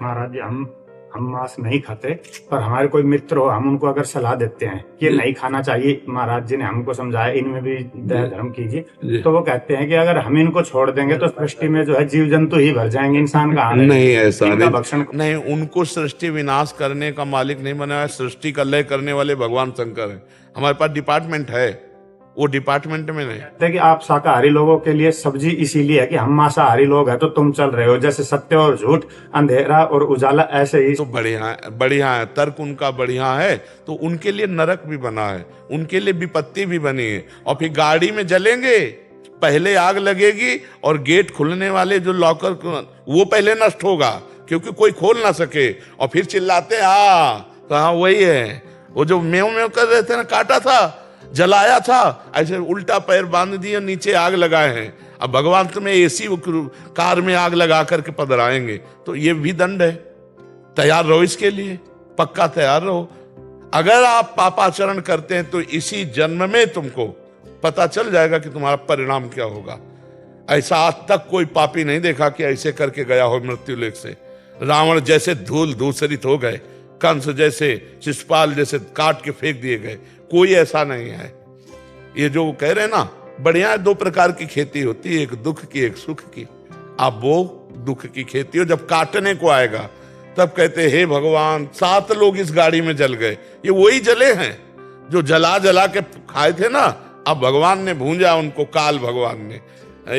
महाराज जी, हम मांस नहीं खाते, पर हमारे कोई मित्र हो, हम उनको अगर सलाह देते हैं कि ये नहीं खाना चाहिए, महाराज जी ने हमको समझाया, इनमें भी दया धर्म कीजिए, तो वो कहते हैं कि अगर हम इनको छोड़ देंगे तो सृष्टि में जो है जीव जंतु ही भर जाएंगे, इंसान कहाँ रहेंगे? नहीं, ऐसा इनका नहीं, भक्षण नहीं, उनको सृष्टि विनाश करने का मालिक नहीं बनाया, सृष्टि का लय करने वाले भगवान शंकर है। हमारे पास डिपार्टमेंट है, वो डिपार्टमेंट में नहीं। कहते हैं कि आप शाकाहारी लोगों के लिए सब्जी इसीलिए है कि हम मांसाहारी लोग हैं, तो तुम चल रहे हो जैसे सत्य और झूठ, अंधेरा और उजाला, ऐसे ही। तो बढ़िया है, बढ़िया है, तर्क उनका बढ़िया है। तो उनके लिए नरक भी बना है, उनके लिए विपत्ति भी बनी है। और फिर गाड़ी में जलेंगे, पहले आग लगेगी और गेट खुलने वाले जो लॉकर वो पहले नष्ट होगा, क्योंकि कोई खोल ना सके। और फिर चिल्लाते कहा वही है, वो जो मेव मेव कर रहे थे ना, काटा था, जलाया था, ऐसे उल्टा पैर बांध दिए, नीचे आग लगाए हैं। अब भगवान तुम्हें एसी कार में आग लगा करके पधराएंगे, तो ये भी दंड है। तैयार रहो इसके लिए, पक्का तैयार रहो। अगर आप पापाचरण करते हैं तो इसी जन्म में तुमको पता चल जाएगा कि तुम्हारा परिणाम क्या होगा। ऐसा आज तक कोई पापी नहीं देखा कि ऐसे करके गया हो मृत्यु लेख से। रावण जैसे धूल धूसरित हो गए, कंस जैसे, शिशुपाल जैसे काट के फेंक दिए गए, कोई ऐसा नहीं है। ये जो कह रहे हैं ना, बढ़िया, दो प्रकार की खेती होती है, एक दुख की, एक सुख की। आप वो दुख की खेती हो, जब काटने को आएगा तब कहते हे भगवान, 7 लोग इस गाड़ी में जल गए। ये वही जले हैं जो जला जला के खाए थे ना। अब भगवान ने भूंजा उनको, काल भगवान ने।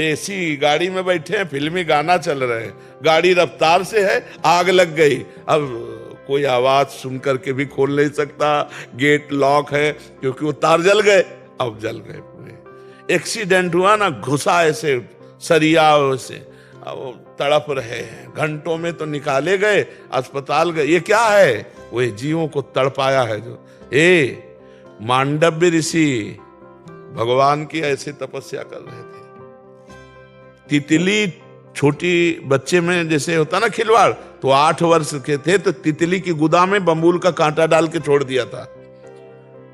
ऐसी गाड़ी में बैठे हैं, फिल्मी गाना चल रहे हैं, गाड़ी रफ्तार से है, आग लग गई। अब कोई आवाज सुन करके भी खोल नहीं सकता, गेट लॉक है, क्योंकि वो तार जल गए। अब जल गए पूरे। एक्सीडेंट हुआ ना, घुसा ऐसे सरिया से, अब तड़प रहे हैं, घंटों में तो निकाले गए, अस्पताल गए। ये क्या है? वो जीवों को तड़पाया है। जो मांडव्य ऋषि भगवान की ऐसे तपस्या कर रहे थे। तितली छोटी बच्चे में जैसे होता ना खिलवाड़, तो 8 वर्ष के थे तो तितली की गुदा में बम्बूल का कांटा डाल के छोड़ दिया था।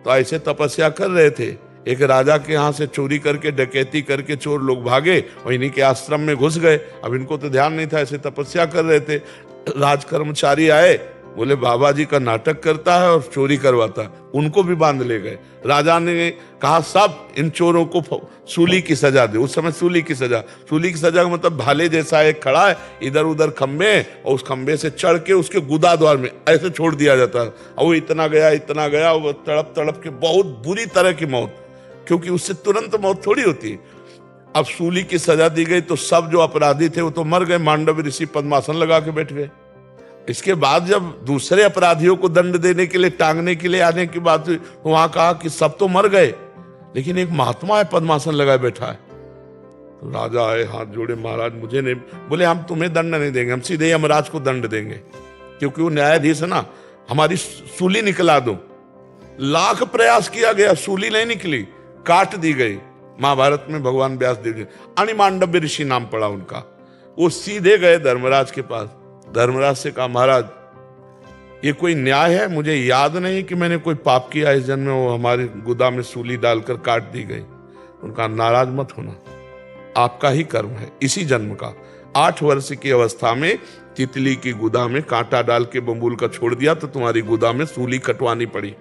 तो ऐसे तपस्या कर रहे थे। एक राजा के यहाँ से चोरी करके, डकैती करके चोर लोग भागे और इन्हीं के आश्रम में घुस गए। अब इनको तो ध्यान नहीं था, ऐसे तपस्या कर रहे थे। राज कर्मचारी आए, बोले बाबा जी का नाटक करता है और चोरी करवाता, उनको भी बांध ले गए। राजा ने कहा सब इन चोरों को सूली की सजा दे। उस समय सूली की सजा का मतलब भाले जैसा एक खड़ा है, इधर उधर खंबे, और उस खंबे से चढ़ के उसके गुदा द्वार में ऐसे छोड़ दिया जाता है। और वो इतना गया, वो तड़प तड़प के बहुत बुरी तरह की मौत, क्योंकि उससे तुरंत मौत थोड़ी होती। अब सूली की सजा दी गई तो सब जो अपराधी थे वो तो मर गए। मांडव्य ऋषि पद्मासन लगा के बैठ गए। इसके बाद जब दूसरे अपराधियों को दंड देने के लिए, टांगने के लिए आने की बात हुई, तो वहां कहा कि सब तो मर गए, लेकिन एक महात्मा है पद्मासन लगाए बैठा है। तो राजा आए, हाथ जोड़े, महाराज मुझे नहीं। बोले हम तुम्हें दंड नहीं देंगे, हम सीधे यमराज को दंड देंगे, क्योंकि वो न्यायाधीश है ना। हमारी सूली निकला दो। लाख प्रयास किया गया, सूली नहीं निकली, काट दी गई। महाभारत में भगवान व्यास देव जी, अनिमांडव्य ऋषि नाम पड़ा उनका। वो सीधे गए धर्मराज के पास। धर्मराज से कहा महाराज ये कोई न्याय है? मुझे याद नहीं कि मैंने कोई पाप किया इस जन्म में, वो हमारे गुदा में सूली डालकर काट दी गई। उनका नाराज मत होना, आपका ही कर्म है इसी जन्म का। 8 वर्ष की अवस्था में तितली की गुदा में कांटा डाल के बम्बूल का छोड़ दिया, तो तुम्हारी गुदा में सूली कटवानी पड़ी।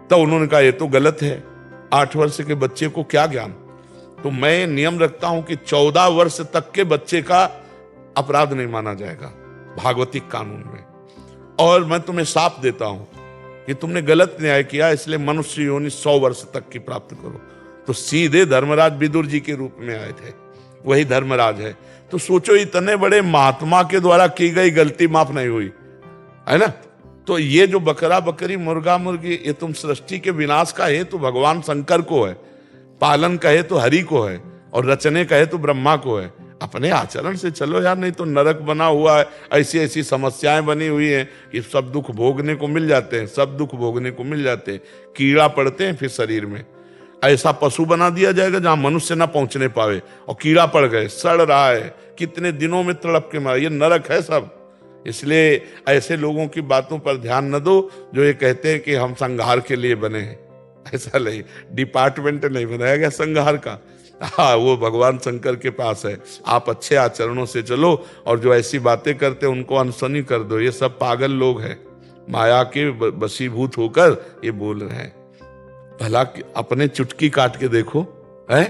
तो उन्होंने कहा ये तो गलत है, 8 वर्ष के बच्चे को क्या ज्ञान। तो मैं नियम रखता हूं कि 14 वर्ष तक के बच्चे का अपराध नहीं माना जाएगा भागवतिक कानून में। और मैं तुम्हें साफ देता हूं कि तुमने गलत न्याय किया, इसलिए मनुष्य योनि 100 वर्ष तक की प्राप्त करो। तो सीधे धर्मराज विदुर जी के रूप में आए थे, वही धर्मराज है। तो सोचो, इतने बड़े महात्मा के द्वारा की गई गलती माफ नहीं हुई, है ना। तो ये जो बकरा बकरी, मुर्गा मुर्गी, ये तुम सृष्टि के विनाश का हेतु भगवान शंकर को है, पालन का हेतु हरि को है, और रचने का हेतु ब्रह्मा को है। अपने आचरण से चलो यार, नहीं तो नरक बना हुआ है, ऐसी ऐसी समस्याएं बनी हुई हैं कि सब दुख भोगने को मिल जाते हैं, सब दुख भोगने को मिल जाते हैं। कीड़ा पड़ते हैं फिर शरीर में, ऐसा पशु बना दिया जाएगा जहां मनुष्य ना पहुंचने पावे, और कीड़ा पड़ गए, सड़ रहा है, कितने दिनों में तड़प के मारा। ये नरक है सब। इसलिए ऐसे लोगों की बातों पर ध्यान न दो जो ये कहते हैं कि हम संहार के लिए बने हैं। ऐसा नहीं, डिपार्टमेंट नहीं बनाया गया संहार का। हाँ, वो भगवान शंकर के पास है। आप अच्छे आचरणों से चलो और जो ऐसी बातें करते उनको अनसुनी कर दो। ये सब पागल लोग हैं, माया के वशीभूत होकर ये बोल रहे हैं। भला अपने चुटकी काट के देखो है,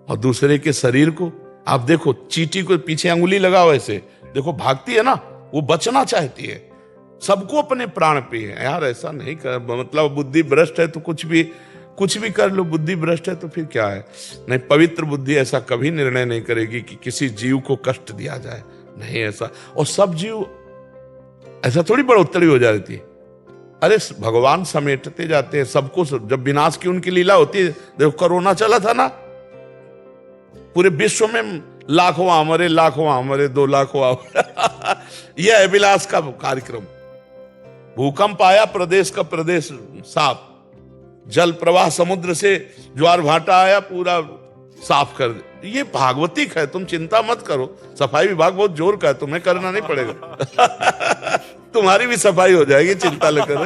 और दूसरे के शरीर को आप देखो, चींटी को पीछे अंगुली लगाओ ऐसे देखो, भागती है ना, वो बचना चाहती है। सबको अपने प्राण पे है यार, ऐसा नहीं कर, मतलब बुद्धि भ्रष्ट है तो कुछ भी कर लो, बुद्धि भ्रष्ट है तो फिर क्या है। नहीं, पवित्र बुद्धि ऐसा कभी निर्णय नहीं करेगी कि किसी जीव को कष्ट दिया जाए, नहीं ऐसा। और सब जीव ऐसा थोड़ी बढ़ोतरी हो जाती है। अरे भगवान समेटते जाते हैं सबको। जब विनाश की उनकी लीला होती है, देखो कोरोना चला था ना, पूरे विश्व में लाखों मरे, लाखों मरे, 2 लाख हुआ। यह है विलास का कार्यक्रम। भूकंप आया, प्रदेश का प्रदेश साफ, जल प्रवाह समुद्र से ज्वार भाटा आया, पूरा साफ कर दे। ये भागवतिक है, तुम चिंता मत करो। सफाई विभाग बहुत जोर का है, तुम्हें करना नहीं पड़ेगा। तुम्हारी भी सफाई हो जाएगी, चिंता न करो।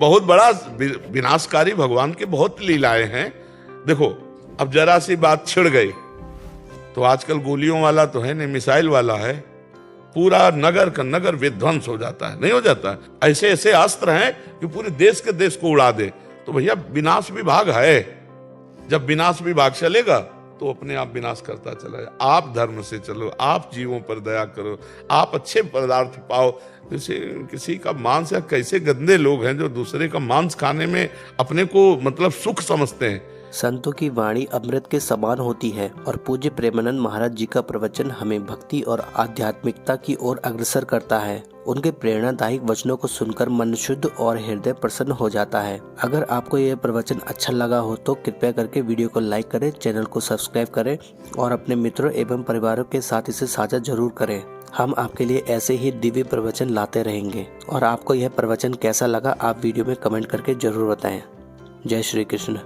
बहुत बड़ा विनाशकारी भगवान के बहुत लीलाएं हैं। देखो अब जरा सी बात छिड़ गई तो आजकल गोलियों वाला तो है नहीं, मिसाइल वाला है, पूरा नगर का नगर विध्वंस हो जाता है, नहीं हो जाता है? ऐसे ऐसे अस्त्र हैं कि पूरे देश के देश को उड़ा दे। तो भैया विनाश विभाग है, जब विनाश विभाग चलेगा तो अपने आप विनाश करता चला जाए। आप धर्म से चलो, आप जीवों पर दया करो, आप अच्छे पदार्थ पाओ। किसी का मांस, या कैसे गंदे लोग हैं जो दूसरे का मांस खाने में अपने को मतलब सुख समझते हैं। संतों की वाणी अमृत के समान होती है और पूज्य प्रेमानंद महाराज जी का प्रवचन हमें भक्ति और आध्यात्मिकता की ओर अग्रसर करता है। उनके प्रेरणादायक वचनों को सुनकर मन शुद्ध और हृदय प्रसन्न हो जाता है। अगर आपको यह प्रवचन अच्छा लगा हो तो कृपया करके वीडियो को लाइक करें, चैनल को सब्सक्राइब करें और अपने मित्रों एवं परिवारों के साथ इसे साझा जरूर करें। हम आपके लिए ऐसे ही दिव्य प्रवचन लाते रहेंगे। और आपको यह प्रवचन कैसा लगा आप वीडियो में कमेंट करके जरूर बताएं। जय श्री कृष्ण।